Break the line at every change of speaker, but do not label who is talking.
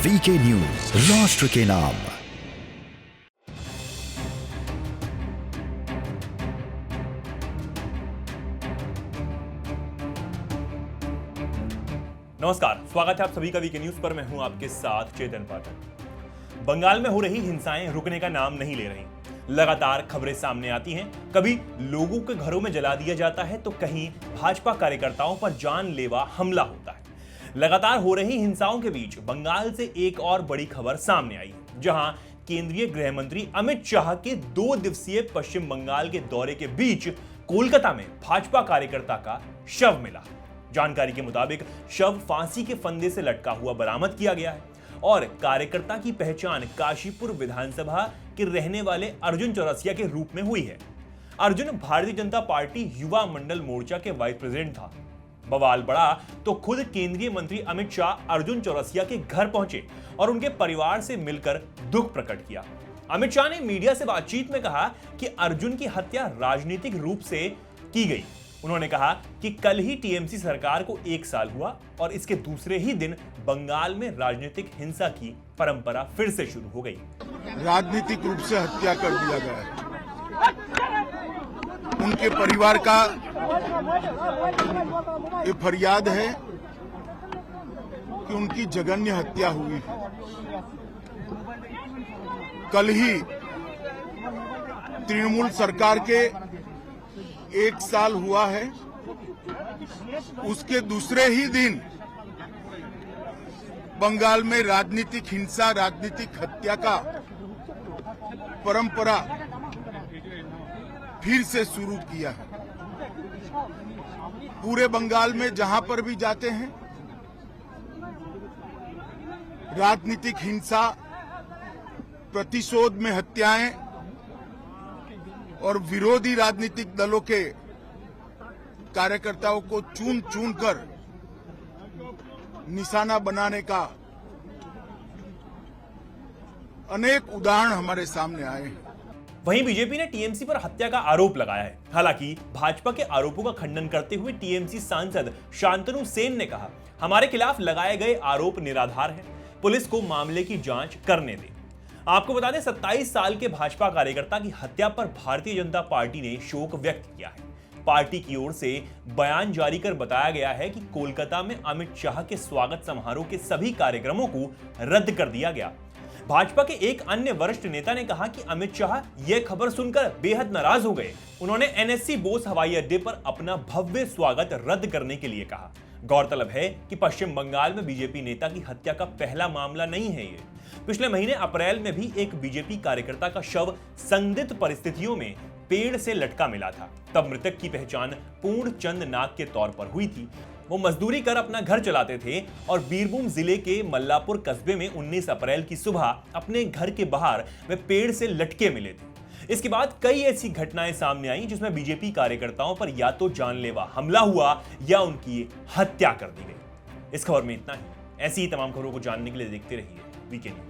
VK news, राष्ट्र के नाम।
नमस्कार, स्वागत है आप सभी का वीके न्यूज पर। मैं हूं आपके साथ चेतन पाठक। बंगाल में हो रही हिंसाएं रुकने का नाम नहीं ले रही। लगातार खबरें सामने आती हैं। कभी लोगों के घरों में जला दिया जाता है तो कहीं भाजपा कार्यकर्ताओं पर जानलेवा हमला होता है। लगातार हो रही हिंसाओं के बीच बंगाल से एक और बड़ी खबर सामने आई, जहां केंद्रीय गृह मंत्री अमित शाह के 2 दिवसीय पश्चिम बंगाल के दौरे के बीच कोलकाता में भाजपा कार्यकर्ता का शव मिला। जानकारी के मुताबिक शव फांसी के फंदे से लटका हुआ बरामद किया गया है और कार्यकर्ता की पहचान काशीपुर विधानसभा के रहने वाले अर्जुन चौरसिया के रूप में हुई है। अर्जुन भारतीय जनता पार्टी युवा मंडल मोर्चा के वाइस प्रेसिडेंट था। बवाल बढ़ा तो खुद केंद्रीय मंत्री अमित शाह अर्जुन चौरसिया के घर पहुंचे और उनके परिवार से मिलकर दुख प्रकट किया। अमित शाह ने मीडिया से बातचीत में कहा कि अर्जुन की हत्या राजनीतिक रूप से की गई। उन्होंने कहा कि कल ही टीएमसी सरकार को 1 साल हुआ और इसके दूसरे ही दिन बंगाल में राजनीतिक हिंसा की परंपरा फिर से शुरू हो गई।
राजनीतिक रूप से हत्या कर दिया गया है। उनके परिवार का ये फरियाद है कि उनकी जघन्य हत्या हुई। कल ही तृणमूल सरकार के 1 साल हुआ है, उसके दूसरे ही दिन बंगाल में राजनीतिक हिंसा, राजनीतिक हत्या का परंपरा फिर से शुरू किया है। पूरे बंगाल में जहां पर भी जाते हैं, राजनीतिक हिंसा, प्रतिशोध में हत्याएं और विरोधी राजनीतिक दलों के कार्यकर्ताओं को चुन चुन कर निशाना बनाने का अनेक उदाहरण हमारे सामने आए हैं।
वहीं बीजेपी ने टीएमसी पर हत्या का आरोप लगाया है। हालांकि भाजपा के आरोपों का खंडन करते हुए टीएमसी सांसद शांतनु सेन ने कहा, हमारे खिलाफ लगाए गए आरोप निराधार हैं, पुलिस को मामले की जांच करने दें। आपको बता दें, 27 साल के भाजपा कार्यकर्ता की हत्या पर भारतीय जनता पार्टी ने शोक व्यक्त किया है। पार्टी की ओर से बयान जारी कर बताया गया है कि कोलकाता में अमित शाह के स्वागत समारोह के सभी कार्यक्रमों को रद्द कर दिया गया। भाजपा के एक अन्य वरिष्ठ नेता ने कहा कि अमित शाह यह खबर सुनकर बेहद नाराज हो गए। उन्होंने एनएससी बोस हवाई अड्डे पर अपना भव्य स्वागत रद्द करने के लिए कहा। गौरतलब है कि पश्चिम बंगाल में बीजेपी नेता की हत्या का पहला मामला नहीं है ये। पिछले महीने अप्रैल में भी एक बीजेपी कार्यकर्ता का शव संदिग्ध परिस्थितियों में पेड़ से लटका मिला था। तब मृतक की पहचान पूर्णचंद नाग के तौर पर हुई थी। वो मजदूरी कर अपना घर चलाते थे और बीरभूम जिले के मल्लापुर कस्बे में 19 अप्रैल की सुबह अपने घर के बाहर वे पेड़ से लटके मिले थे। इसके बाद कई ऐसी घटनाएं सामने आई जिसमें बीजेपी कार्यकर्ताओं पर या तो जानलेवा हमला हुआ या उनकी हत्या कर दी गई। इस खबर में इतना ही। ऐसी ही तमाम खबरों को जानने के लिए देखते रहिए वीके न्यूज।